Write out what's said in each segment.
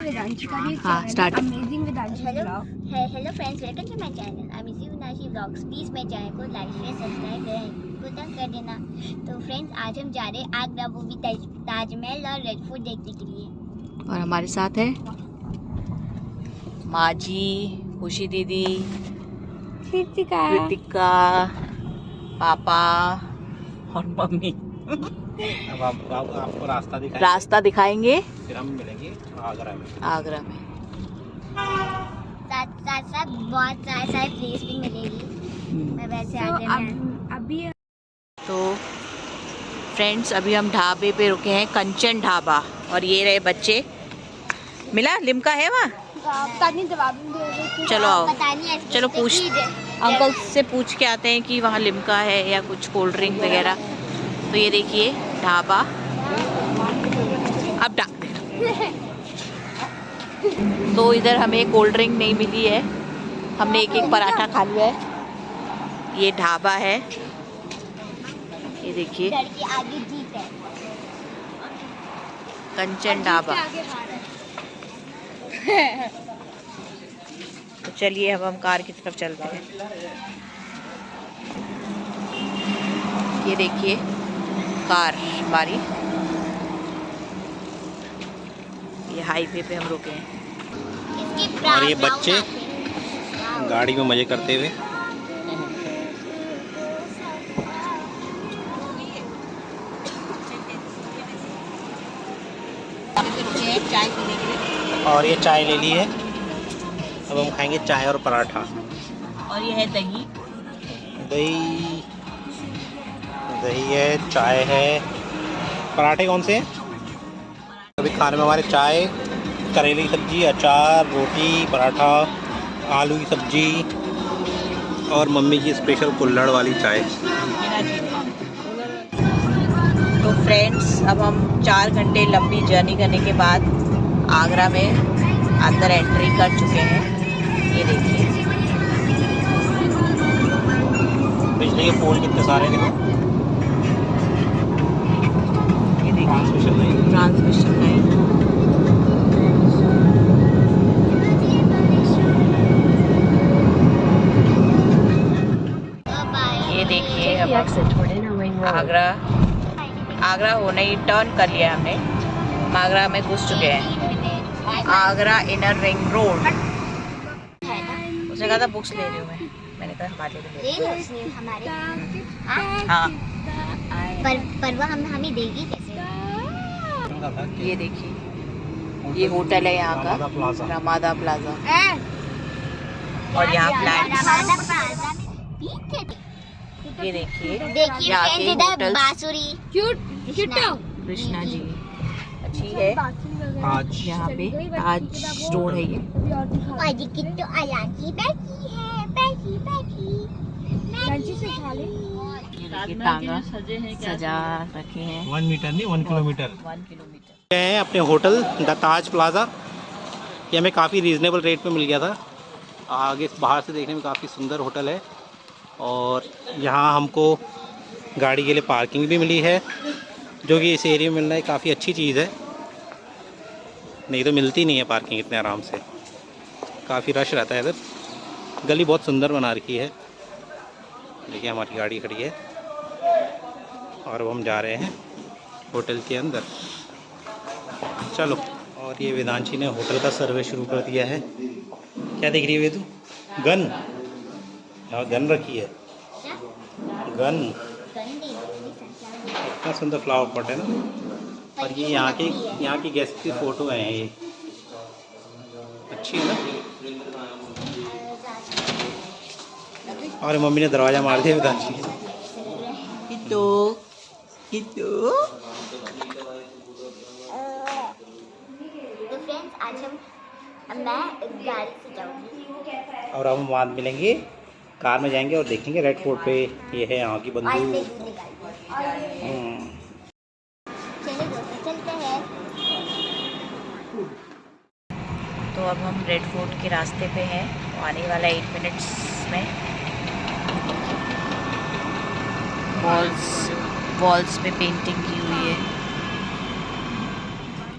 विदांशी का ही हाँ, start. Amazing Vidanshi blog. Hello friends, welcome to my channel amazing Vidanshi blogs. Please मेरे चैनल को लाइक शेयर सब्सक्राइब कर देना। तो फ्रेंड्स, आज हम जा रहे हैं आगरा मूवी ताजमहल और रेड फोर्ट देखने के लिए। और हमारे साथ है माँ जी, खुशी दीदी, कृतिका, पापा और मम्मी। अब आपको रास्ता दिखाएंगे, फिर हम मिलेंगे आगरा में। साथ बहुत सारे प्लेस भी मिलेगी। मैं वैसे आगरा में अभी तो फ्रेंड्स, अभी हम ढाबे पे रुके हैं, कंचन ढाबा। और ये रहे बच्चे। मिला लिम्का है वहाँ? जवाब नहीं दे रहे। चलो आओ, पता नहीं है, चलो पूछ, अंकल से पूछ के आते हैं कि वहाँ लिम्का है या कुछ कोल्ड ड्रिंक वगैरह। तो ये देखिए ढाबा। अब डाक तो इधर हमें कोल्ड ड्रिंक नहीं मिली है, हमने एक एक पराठा खा लिया है। ये ढाबा है, ये देखिए डर की आगे जीत है। कंचन ढाबा। तो चलिए अब हम कार की तरफ चलते हैं। ये देखिए कार हमारी, ये हाईवे पे हम रुके हैं। और ये बच्चे गाड़ी में मजे करते हुए। चाय पीने के लिए। और ये चाय ले ली है, अब हम खाएंगे चाय और पराठा। और ये है दही, दही दही है, चाय है। पराठे कौन से हैं? अभी खाने में हमारे चाय, करेले की सब्जी, अचार, रोटी, पराठा, आलू की सब्जी और मम्मी की स्पेशल कुल्हड़ वाली चाय। तो फ्रेंड्स, अब हम 4 घंटे लंबी जर्नी करने के बाद आगरा में अंदर एंट्री कर चुके हैं। ये देखिए बिजली के पोल कितने सारे देखो। ये देखिए ट्रांसमिशन लाइन। Transmission line. ये देखिए अब आगरा होने ही टर्न कर लिया हमने, आगरा में घुस चुके हैं। Agra inner ring road. उसने कहा था बुक्स ले रही हूँ मैंने कहा हमारे लिए ले। हमारे हाँ, पर वह हमें देगी कैसे? ये देखिए ये होटल है यहाँ का, रमादा प्लाजा। और यहाँ फ्लैट। ये देखिए यहाँ के होटल बांसुरी कृष्णा जी अच्छी है। यहाँ पे ताज रोड है ये। ये तांगा सजा रखे हैं। 1 मीटर नहीं, 1 किलोमीटर। 1 किलोमीटर है अपने होटल द ताज प्लाज़ा। ये हमें काफ़ी रीज़नेबल रेट पे मिल गया था। आगे बाहर से देखने में काफ़ी सुंदर होटल है। और यहाँ हमको गाड़ी के लिए पार्किंग भी मिली है, जो कि इस एरिया में मिलना एक काफ़ी अच्छी चीज़ है। नहीं तो मिलती नहीं है पार्किंग इतने आराम से, काफ़ी रश रहता है इधर। गली बहुत सुंदर बना रखी है। देखिए हमारी गाड़ी खड़ी है और अब हम जा रहे हैं होटल के अंदर। चलो। और ये वेदांशी ने होटल का सर्वे शुरू कर दिया है। क्या देख रही है वेदू? गन, यहाँ गन रखी है। गन, इतना सुंदर फ्लावर पॉट है ना। और ये यहाँ की गेस्ट की फ़ोटो है। ये अच्छी है ना। और मम्मी ने दरवाज़ा मार दिया वेदांशी। तो फ्रेंड्स, आज मैं गाड़ी से जाऊंगी और अब हम बाद मिलेंगे, कार में जाएंगे और देखेंगे रेड फोर्ट पे। ये है यहाँ की बंदूक। चलिए दोस्तों, चलते हैं। तो अब हम रेड फोर्ट के रास्ते पे हैं, आने वाला 8 मिनट्स में। वॉल्स पे पेंटिंग की हुई है।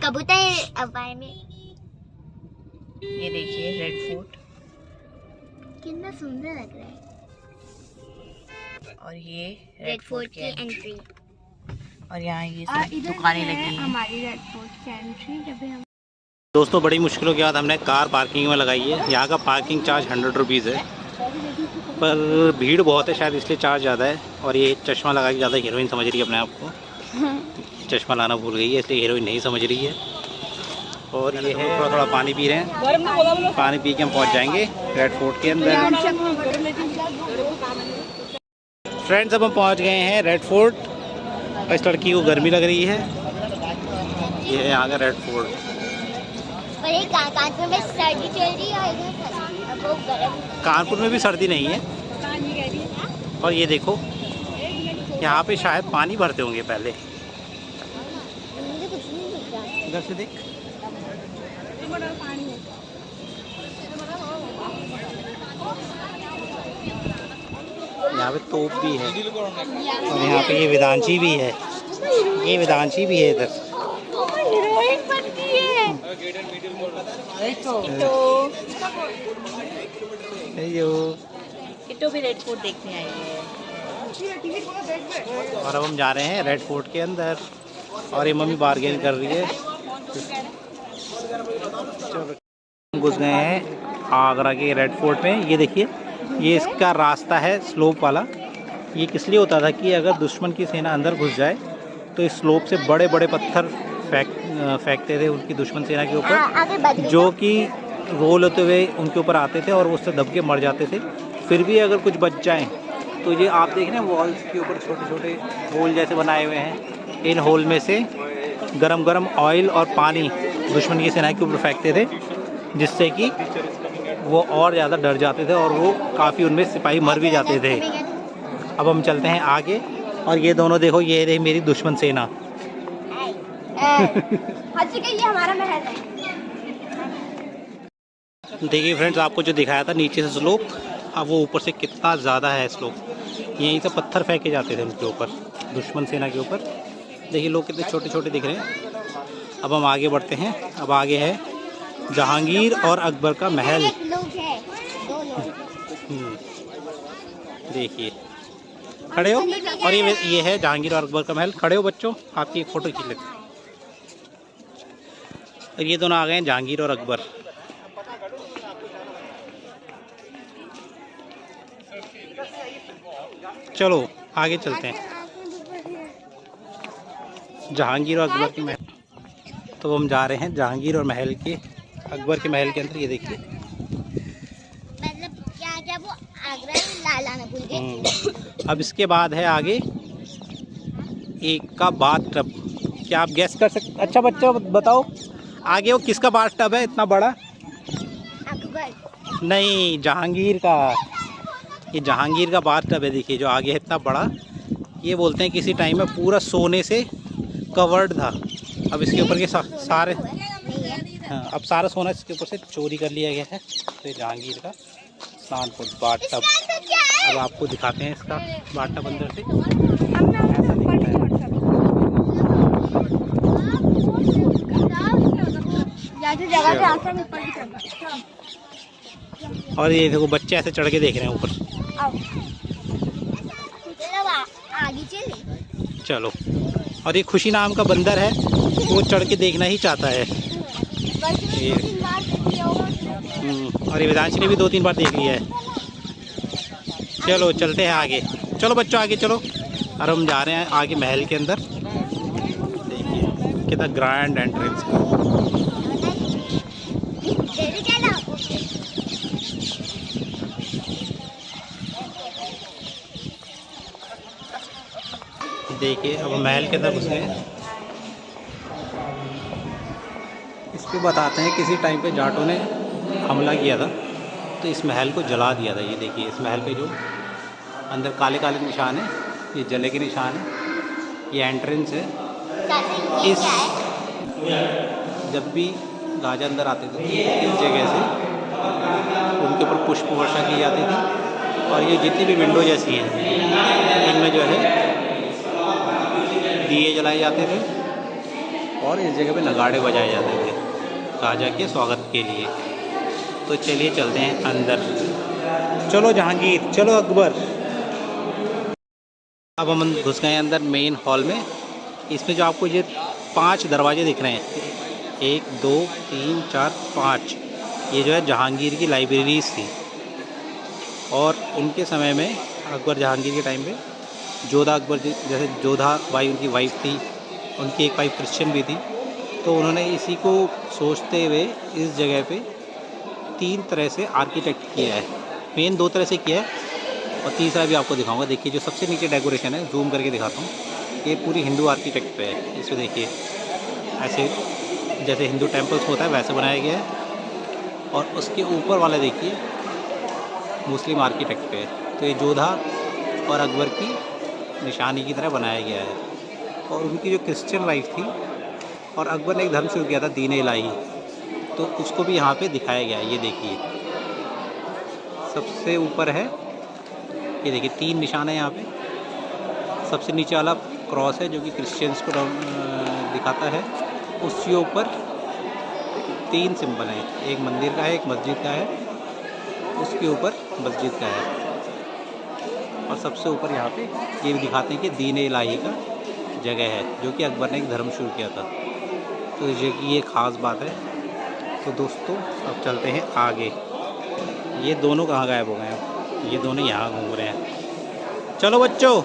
कबूतर अफवाह में ये देखिए रेड फोर्ट, कितना सुंदर लग रहा है। और ये रेड फोर्ट की एंट्री। और यहाँ ये और सब इधर दुकानें है लगी हैं। हमारी रेड फोर्ट की एंट्री। जब भी हम दोस्तों बड़ी मुश्किलों के बाद हमने कार पार्किंग में लगाई है। यहाँ का पार्किंग चार्ज 100 रुपीज़ है, पर भीड़ बहुत है शायद इसलिए चार्ज ज़्यादा है। और ये चश्मा लगा के ज़्यादा हीरोइन समझ रही है अपने आप को, चश्मा लाना भूल गई है इसलिए हीरोइन नहीं समझ रही है। और ये है थोड़ा थोड़ा पानी पी रहे हैं, पानी पी के हम पहुँच जाएंगे रेड फोर्ट के अंदर। फ्रेंड्स अब हम पहुँच गए हैं रेड फोर्ट। और इस लड़की को गर्मी लग रही है। ये है यहाँ का रेड फोर्ट। और ये कानपुर में सर्दी चल रही है, इधर वो गर्म। कानपुर में भी सर्दी नहीं है। और ये देखो यहाँ पे शायद पानी भरते होंगे पहले। मुझे कुछ नहीं दिख रहा। इधर से देख, यहाँ पे तोप भी है। और यहाँ पे ये वेदांशी भी है, ये वेदांशी भी है इधर। हीरोइन बनती है। किट्टू भी रेड फोर्ट देखने आई है। और अब हम जा रहे हैं रेड फोर्ट के अंदर। और ये मम्मी बार्गेन कर रही है। चलो घुस गए हैं आगरा के रेड फोर्ट में। ये देखिए ये इसका रास्ता है स्लोप वाला। ये किस लिए होता था कि अगर दुश्मन की सेना अंदर घुस जाए तो इस स्लोप से बड़े बड़े पत्थर फेंकते थे उनकी दुश्मन सेना के ऊपर, जो कि रोल होते हुए उनके ऊपर आते थे और उससे दब के मर जाते थे। फिर भी अगर कुछ बच जाए तो ये आप देख रहे हैं वॉल्स के ऊपर छोटे छोटे होल जैसे बनाए हुए हैं। इन होल में से गरम गरम ऑयल और पानी दुश्मन की सेना के ऊपर फेंकते थे, जिससे कि वो और ज़्यादा डर जाते थे और वो काफ़ी उनमें सिपाही मर भी जाते थे। अब हम चलते हैं आगे। और ये दोनों देखो, ये रही मेरी दुश्मन सेना। अच्छी ये हमारा महल है। देखिए फ्रेंड्स, आपको जो दिखाया था नीचे से स्लोप, अब वो ऊपर से कितना ज़्यादा है स्लोप। यहीं से पत्थर फेंके जाते थे उनके ऊपर, दुश्मन सेना के ऊपर। देखिए लोग कितने छोटे छोटे दिख रहे हैं। अब हम आगे बढ़ते हैं। अब आगे है जहांगीर और अकबर का महल। देखिए खड़े हो। और ये है जहांगीर और अकबर का महल। खड़े हो बच्चों, आपकी एक फ़ोटो खींच लेते हैं। और ये दोनों आ गए हैं जहांगीर और अकबर। चलो आगे चलते हैं जहांगीर और अकबर के महल। तो हम जा रहे हैं जहांगीर और महल के अकबर के महल के अंदर। ये देखिए मतलब क्या वो आगरा लाल आना भूल गए। अब इसके बाद है आगे एक का बाथ टब। क्या आप गैस कर सकते? अच्छा बच्चा बताओ आगे वो किसका बाथ टब है इतना बड़ा? अकबर नहीं, जहांगीर का। ये जहांगीर का बाथ टब है। देखिए जो आगे है इतना बड़ा। ये बोलते हैं किसी टाइम में पूरा सोने से कवर्ड था। अब इसके ऊपर के सारे अब सारा सोना इसके ऊपर से चोरी कर लिया गया है। तो जहांगीर का स्नानपुर बाथ टब। अब आपको दिखाते हैं इसका बाथ टब अंदर से। ऐसा दिखता है। और ये देखो बच्चे ऐसे चढ़ के देख रहे हैं ऊपर। आगे चले। चलो। और ये खुशी नाम का बंदर है, वो चढ़ के देखना ही चाहता है। और ये वेदांशी ने भी 2-3 बार देख लिया है। चलो चलते हैं आगे। चलो बच्चों आगे चलो। और हम जा रहे हैं आगे महल के अंदर। देखिए कितना ग्रैंड एंट्रेंस का। देखिए अब महल के अंदर घुस गए। इस पे बताते हैं किसी टाइम पे जाटों ने हमला किया था तो इस महल को जला दिया था। ये देखिए इस महल पे जो अंदर काले काले निशान है, ये जले के निशान है। ये एंट्रेंस है। इस जब भी राजा अंदर आते थे इस जगह से उनके ऊपर पुष्प वर्षा की जाती थी। और ये जितनी भी विंडो जैसी हैं इनमें जो है दिए जलाए जाते थे और इस जगह पे नगाड़े बजाए जाते थे राजा के स्वागत के लिए। तो चलिए चलते हैं अंदर। चलो जहांगीर, चलो अकबर। अब हम घुस गए अंदर मेन हॉल में। इसमें जो आपको ये 5 दरवाजे दिख रहे हैं, 1 2 3 4 5, ये जो है जहांगीर की लाइब्रेरीज थी। और उनके समय में अकबर जहांगीर के टाइम पे जोधा अकबर जैसे जोधा बाई उनकी वाइफ थी, उनकी एक वाइफ क्रिश्चियन भी थी, तो उन्होंने इसी को सोचते हुए इस जगह पे 3 तरह से आर्किटेक्ट किया है। मेन 2 तरह से किया है और तीसरा भी आपको दिखाऊंगा। देखिए जो सबसे नीचे डेकोरेशन है, जूम करके दिखाता हूँ, ये पूरी हिंदू आर्किटेक्ट पे है। इसमें देखिए ऐसे जैसे हिंदू टेम्पल्स होता है वैसे बनाया गया है। और उसके ऊपर वाला देखिए मुस्लिम आर्किटेक्ट पे है। तो ये जोधा और अकबर की निशानी की तरह बनाया गया है। और उनकी जो क्रिश्चियन वाइफ थी और अकबर ने एक धर्म शुरू किया था दीन इलाही, तो उसको भी यहाँ पे दिखाया गया है। ये देखिए सबसे ऊपर है, ये देखिए 3 निशान है यहाँ पे। सबसे नीचे वाला क्रॉस है जो कि क्रिश्चियंस को दिखाता है। उसके ऊपर 3 सिंबल हैं, एक मंदिर का है, एक मस्जिद का है, उसके ऊपर मस्जिद का है। और सबसे ऊपर यहाँ पे ये भी दिखाते हैं कि दीन इलाही का जगह है, जो कि अकबर ने एक धर्म शुरू किया था। तो ये ख़ास बात है। तो दोस्तों अब चलते हैं आगे। ये दोनों कहाँ गायब हो गए हैं? ये दोनों यहाँ घूम रहे हैं। चलो बच्चों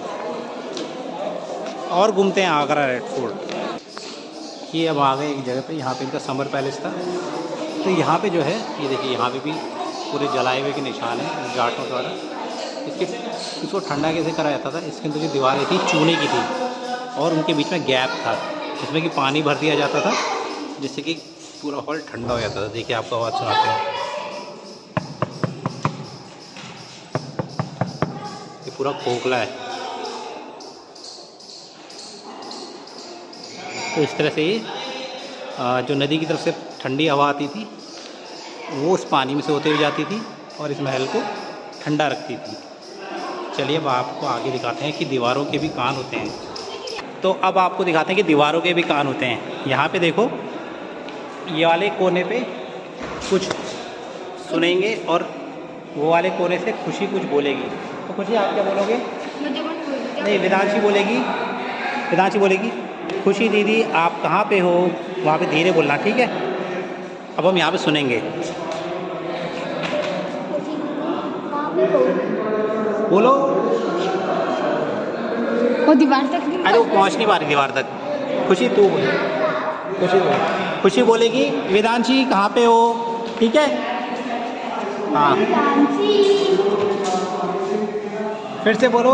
और घूमते हैं आगरा रेड फोर्ट। ये अब आ गए एक जगह पे, यहाँ पे इनका समर पैलेस था। तो यहाँ पे जो है ये देखिए यहाँ पे भी पूरे जलाए हुए के निशान हैं जाटों द्वारा। इसको ठंडा कैसे करा जाता था, इसके अंदर जो दीवारें थी चूने की थी और उनके बीच में गैप था जिसमें कि पानी भर दिया जाता था, जिससे कि पूरा हॉल ठंडा हो जाता था। देखिए आपको आवाज़ सुनाते हैं, ये पूरा खोखला है। तो इस तरह से ये जो नदी की तरफ से ठंडी हवा आती थी वो उस पानी में से होते हुए जाती थी और इस महल को ठंडा रखती थी। चलिए अब आपको आगे दिखाते हैं कि दीवारों के भी कान होते हैं। तो अब आपको दिखाते हैं कि दीवारों के भी कान होते हैं। यहाँ पे देखो, ये वाले कोने पे कुछ सुनेंगे और वो वाले कोने से खुशी कुछ बोलेगी। तो खुशी आप क्या बोलोगे? नहीं, वेदांशी बोलेगी। वेदांशी बोलेगी खुशी दीदी आप कहाँ पे हो, वहाँ पे धीरे बोलना, ठीक है? अब हम यहाँ पे सुनेंगे। बोलो। वो दीवार तक नहीं, अरे वो पहुँच नहीं पा रही दीवार तक। खुशी तू बोल, खुशी बोल। खुशी बोलेगी वेदांशी कहाँ पे हो, ठीक है? हाँ फिर से बोलो।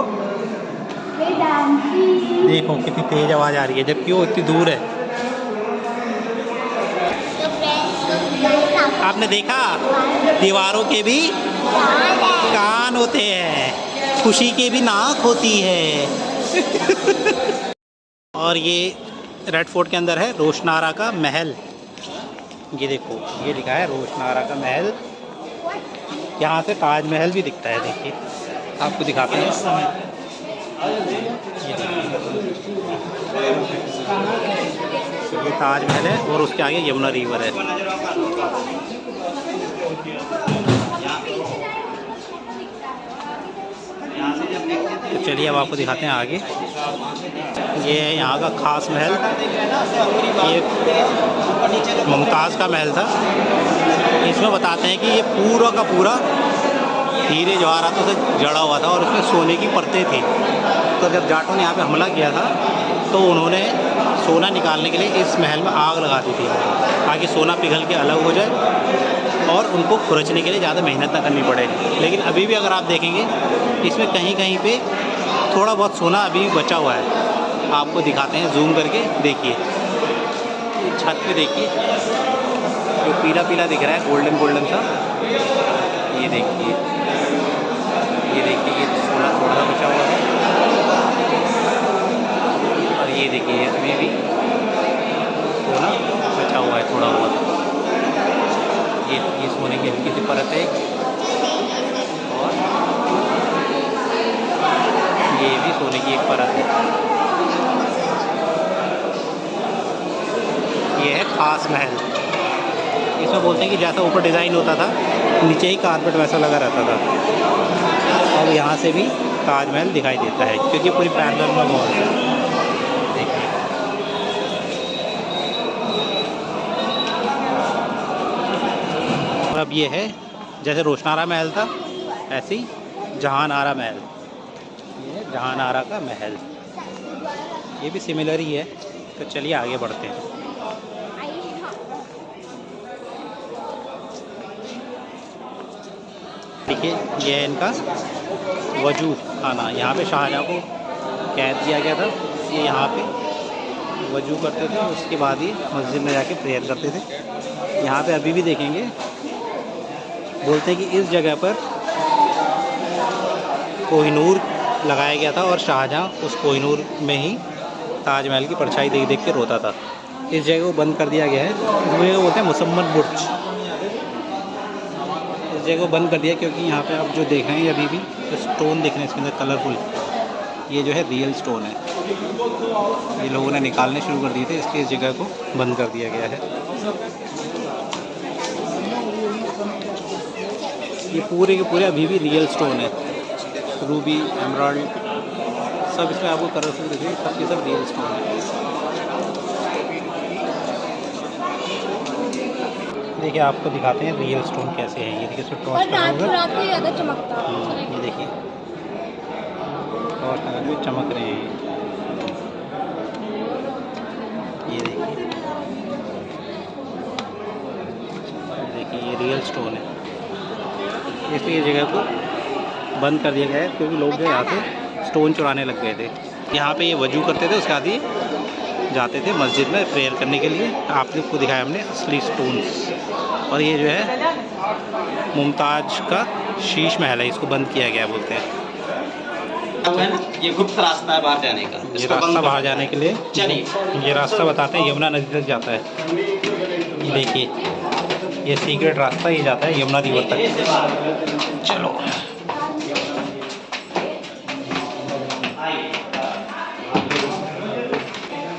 देखो कितनी तेज आवाज़ आ रही है जबकि वो इतनी दूर है। आपने देखा दीवारों के भी कान होते हैं, खुशी के भी नाक होती है। और ये रेड फोर्ट के अंदर है रोशनारा का महल। ये देखो ये लिखा है रोशनारा का महल। यहाँ से ताजमहल भी दिखता है। देखिए आपको दिखाते हैं। ये ताजमहल है और उसके आगे यमुना रिवर है। तो चलिए अब आपको दिखाते हैं आगे। ये है यहाँ का खास महल। ये मुमताज़ का महल था। इसमें बताते हैं कि ये पूरा का पूरा हीरे जवाहरातों से जड़ा हुआ था और उसमें सोने की परतें थी। तो जब जाटों ने यहाँ पे हमला किया था तो उन्होंने सोना निकालने के लिए इस महल में आग लगा दी थी ताकि सोना पिघल के अलग हो जाए और उनको खुरचने के लिए ज़्यादा मेहनत ना करनी पड़े। लेकिन अभी भी अगर आप देखेंगे इसमें कहीं कहीं पे थोड़ा बहुत सोना अभी भी बचा हुआ है। आपको दिखाते हैं जूम करके। देखिए छत पे देखिए जो पीला पीला दिख रहा है, गोल्डन गोल्डन सा, ये देखिए ये सोना थोड़ा सा बचा हुआ है। और ये देखिए अभी भी सोना बचा हुआ है थोड़ा बहुत। ये सोने की हल्की सी परत है और ये भी सोने की एक परत है। ये है खास महल। इसमें बोलते हैं कि जैसा ऊपर डिज़ाइन होता था नीचे ही कारपेट वैसा लगा रहता था। अब यहाँ से भी ताजमहल दिखाई देता है क्योंकि पूरी पैरेलल में वॉल है। देखिए और अब ये है जैसे रोशनारा महल था ऐसे ही जहानारा महल। ये जहानारा का महल, ये भी सिमिलर ही है। तो चलिए आगे बढ़ते हैं। देखिए ये है इनका वजू खाना। यहाँ पे शाहजहाँ को कैद किया गया था, ये यहाँ पे वजू करते थे, उसके बाद ही मस्जिद में जाके प्रेयर करते थे। यहाँ पे अभी भी देखेंगे, बोलते हैं कि इस जगह पर कोहिनूर लगाया गया था और शाहजहाँ उस कोहिनूर में ही ताजमहल की परछाई देख देख के रोता था। इस जगह को बंद कर दिया गया है, इस जगह को बोलते हैं मुसम्मन बुर्ज। इस जगह को बंद कर दिया क्योंकि यहाँ पे आप जो देख रहे हैं अभी भी तो स्टोन देख रहे हैं इसके अंदर कलरफुल, ये जो है रियल स्टोन है। ये लोगों ने निकालने शुरू कर दिए थे, इसलिए इस जगह को बंद कर दिया गया है। ये पूरे के पूरे अभी भी रियल स्टोन है, रूबी, एमराल्ड, सब इसमें आपको कलरफुल दिखेंगे, सब के सब रियल स्टोन है। देखिए आपको दिखाते हैं रियल स्टोन कैसे है। ये देखिए इसमें टॉर्च लगा हुआ है, ज़्यादा चमकता ये देखिए टॉर्च लगा के चमक रहे हैं। ये देखिए ये रियल स्टोन है। इसलिए ये जगह को बंद कर दिया गया है क्योंकि लोग जो यहाँ से स्टोन चुराने लग गए थे। यहाँ पे ये वजू करते थे, उसके बाद ही जाते थे मस्जिद में प्रेयर करने के लिए। आपने को दिखाया हमने असली स्टोन्स। और ये जो है मुमताज़ का शीश महल है, इसको बंद किया गया बोलते हैं। ये गुप्त रास्ता है बाहर जाने का। ये रास्ता बाहर जाने के लिए, चलिए ये रास्ता बताते हैं, यमुना नदी तक जाता है। ये देखिए ये सीक्रेट रास्ता ही जाता है यमुना रिवर तक। चलो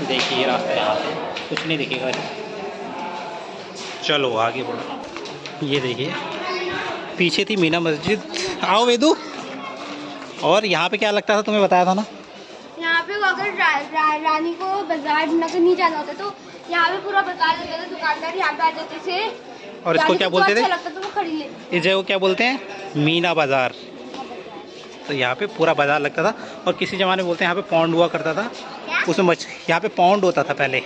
देखिए ये रास्ता यहाँ से कुछ नहीं दिखेगा। चलो आगे बढ़ो। ये देखिए पीछे थी मीना मस्जिद। आओ वेदू। और यहाँ पे क्या लगता था, तुम्हें बताया था ना, यहाँ पे अगर रानी को बाजार नगर नहीं जाना होता तो यहाँ पे पूरा बाजार लगता था, दुकानदार यहाँ पे आ जाते थे। और इसको क्या बोलते थे, अच्छा लगता था, वो खरीद लेते। इस जगह को क्या बोलते हैं, मीना बाज़ार। तो यहाँ पे पूरा बाज़ार लगता था। और किसी ज़माने में बोलते हैं यहाँ पे पौंड हुआ करता था, उसमें यहाँ पे पौंड होता था पहले,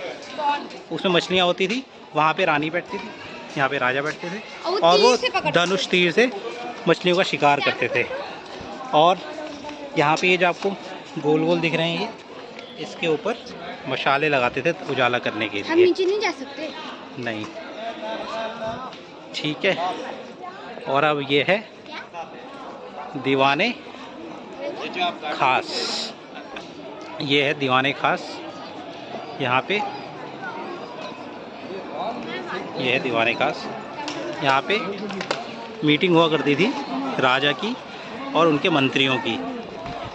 उसमें मछलियाँ होती थी, वहाँ पे रानी बैठती थी, यहाँ पे राजा बैठते थे और वो धनुष तीर से मछलियों का शिकार करते थे। और यहाँ पे ये जो आपको गोल गोल दिख रहे हैं, ये इसके ऊपर मशाले लगाते थे उजाला करने के लिए। हम नीचे नहीं जा सकते? नहीं, ठीक है। और अब ये है दीवाने खास। ये है दीवाने खास। यहाँ पे ये है दीवाने खास। यहाँ पे मीटिंग हुआ करती थी राजा की और उनके मंत्रियों की।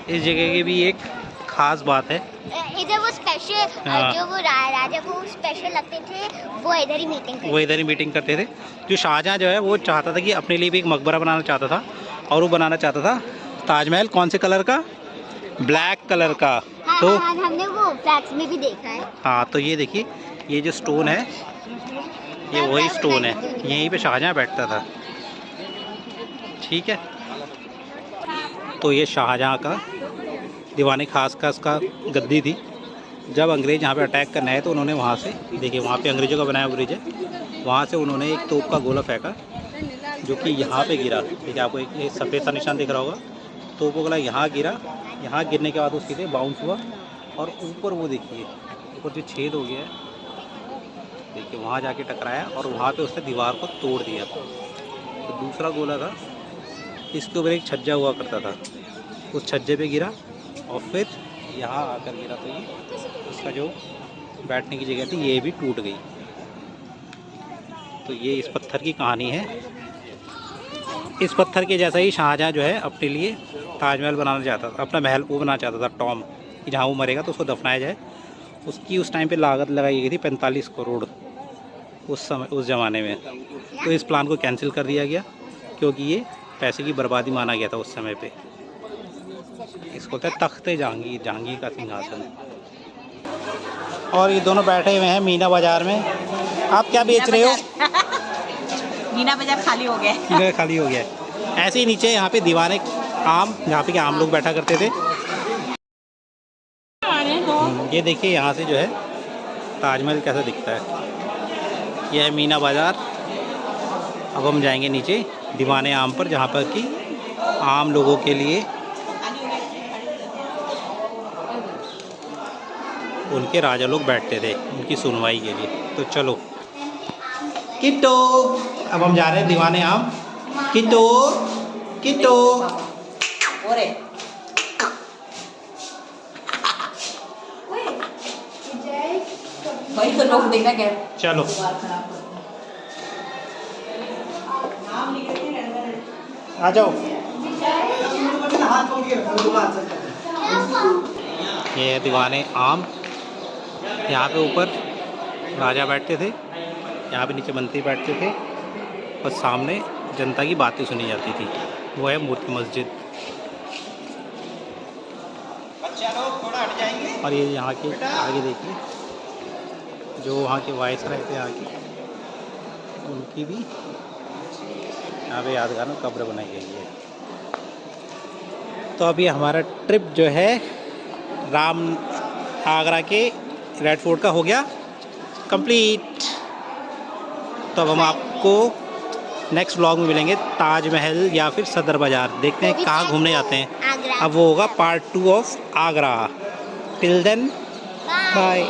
इस जगह की भी एक खास बात है, इधर वो स्पेशल जो वो राजा को स्पेशल लगते थे वो इधर ही मीटिंग करते थे। जो शाहजहाँ जो है वो चाहता था कि अपने लिए भी एक मकबरा बनाना चाहता था और वो बनाना चाहता था ताजमहल कौन से कलर का, ब्लैक कलर का। हाँ, तो हाँ, हमने वो फ्लैक्स में भी देखा है। हाँ, तो ये देखिए ये जो स्टोन है ये वही स्टोन है, यहीं पे शाहजहाँ बैठता था। ठीक है, तो ये शाहजहाँ का दीवाने खास का उसका गद्दी थी। जब अंग्रेज़ यहाँ पे अटैक करने आए तो उन्होंने वहाँ से, देखिए वहाँ पे अंग्रेज़ों का बनाया ब्रिज है, वहाँ से उन्होंने एक तोप का गोला फेंका जो कि यहाँ पे गिरा। देखिए आपको एक सफ़ेद सा निशान दिख रहा होगा, तोप का गोला यहाँ गिरा। यहाँ गिरने के बाद वो सीधे बाउंस हुआ और ऊपर वो देखिए ऊपर जो छेद हो गया है, देखिए वहाँ जाके टकराया और वहाँ पे उसने दीवार को तोड़ दिया। तो दूसरा गोला था, इसके ऊपर एक छज्जा हुआ करता था, उस छज्जे पे गिरा और फिर यहाँ आकर गिरा। तो ये इसका जो बैठने की जगह थी ये भी टूट गई। तो ये इस पत्थर की कहानी है। इस पत्थर के जैसा ही शाहजहाँ जो है अपने लिए ताजमहल बनाना चाहता था, अपना महल वो बनाना चाहता था टॉम, कि जहाँ वो मरेगा तो उसको दफनाया जाए। उसकी उस टाइम पे लागत लगाई गई थी 45 करोड़ उस समय, उस ज़माने में। तो इस प्लान को कैंसिल कर दिया गया क्योंकि ये पैसे की बर्बादी माना गया था उस समय पे। इसको कहते हैं तख्ते जहांगीर, जहांगीर का सिंहासन। और ये दोनों बैठे हुए हैं मीना बाज़ार में। आप क्या बेच रहे हो? मीना बाजार खाली हो गया। मीना खाली हो गया है। ऐसे ही नीचे यहाँ पे दीवाने आम, जहाँ पे के आम लोग बैठा करते थे। ये देखिए यहाँ से जो है ताजमहल कैसा दिखता है। यह है मीना बाज़ार। अब हम जाएंगे नीचे दीवाने आम पर, जहाँ पर कि आम लोगों के लिए उनके राजा लोग बैठते थे उनकी सुनवाई के लिए। तो चलो किट्टो, अब हम जा रहे हैं दीवाने आम। किट्टो किट्टो वही तो लोग देखना क्या। चलो आ जाओ। ये है दीवाने आम। यहाँ पे ऊपर राजा बैठते थे, यहाँ पे नीचे मंत्री बैठते थे और सामने जनता की बातें सुनी जाती थी। वो है मोती मस्जिद। और ये यहाँ के आगे देखिए जो वहाँ के वाइसराय थे यहाँ के, उनकी भी यहाँ पे यादगार में कब्र बनाई गई है। तो अभी हमारा ट्रिप जो है आगरा के रेड फोर्ट का हो गया कंप्लीट। तो अब हम आपको नेक्स्ट व्लॉग में मिलेंगे ताजमहल या फिर सदर बाज़ार। देखते हैं कहाँ घूमने जाते हैं। अब वो होगा part 2 of Agra. Till then bye.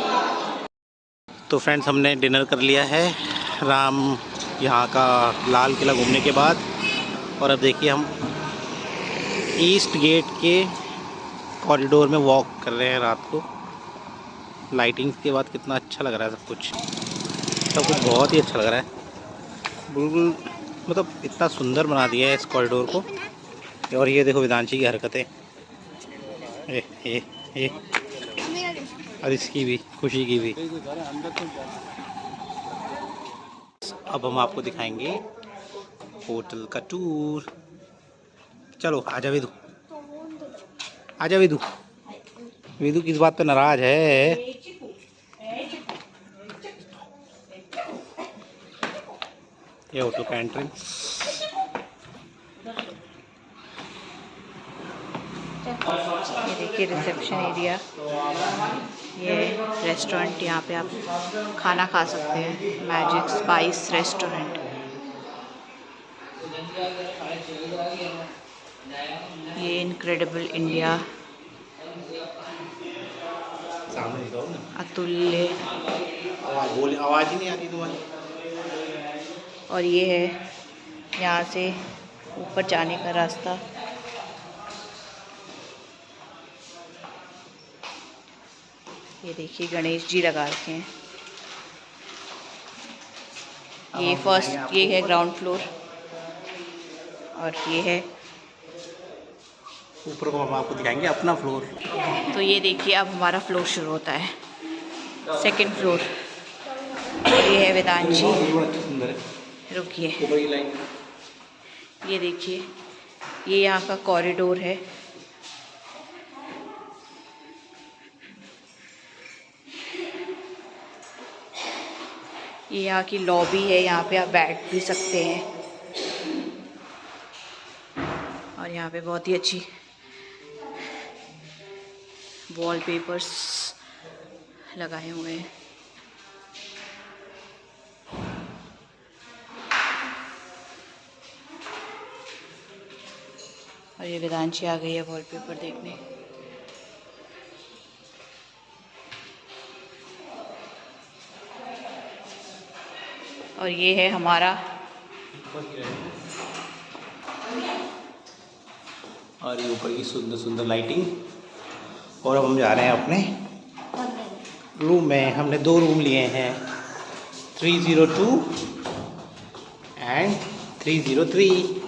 तो फ्रेंड्स हमने डिनर कर लिया है यहाँ का लाल किला घूमने के बाद। और अब देखिए हम ईस्ट गेट के कॉरिडोर में वॉक कर रहे हैं रात को। लाइटिंग के बाद कितना अच्छा लग रहा है सब कुछ बहुत ही अच्छा लग रहा है। बिल्कुल मतलब इतना सुंदर बना दिया है इस कॉरिडोर को। और ये देखो वेदांशी की हरकतें, ये और इसकी भी, खुशी की भी। अब हम आपको दिखाएंगे होटल का टूर। चलो आजा विदु, आजा विदु। विदु किस बात पे नाराज है? ये होटल का एंट्रेंस। ये देखिए रिसेप्शन एरिया, ये रेस्टोरेंट, यहाँ पे आप खाना खा सकते हैं। Magic spice restaurant. ये इनक्रेडिबल इंडिया, अतुल्य, आवाज़ ही नहीं आती तुम्हारी। और ये है यहाँ से ऊपर जाने का रास्ता। ये देखिए गणेश जी लगा रखे हैं। ये फर्स्ट, ये है ग्राउंड फ्लोर और ये है ऊपर को। हम आपको दिखाएंगे अपना फ्लोर। तो ये देखिए अब हमारा फ्लोर शुरू होता है, सेकंड फ्लोर। और ये है वेदांशी। रुकिए, ये देखिए ये यहाँ का कॉरिडोर है। ये यहाँ की लॉबी है, यहाँ पे आप बैठ भी सकते हैं। और यहाँ पे बहुत ही अच्छी वॉलपेपर्स लगाए हुए हैं। और ये वेदांशी आ गई है वॉलपेपर देखने। और ये है हमारा, और ये ऊपर की सुंदर सुंदर लाइटिंग। और अब हम जा रहे हैं अपने रूम में। हमने 2 रूम लिए हैं, 302 एंड 303।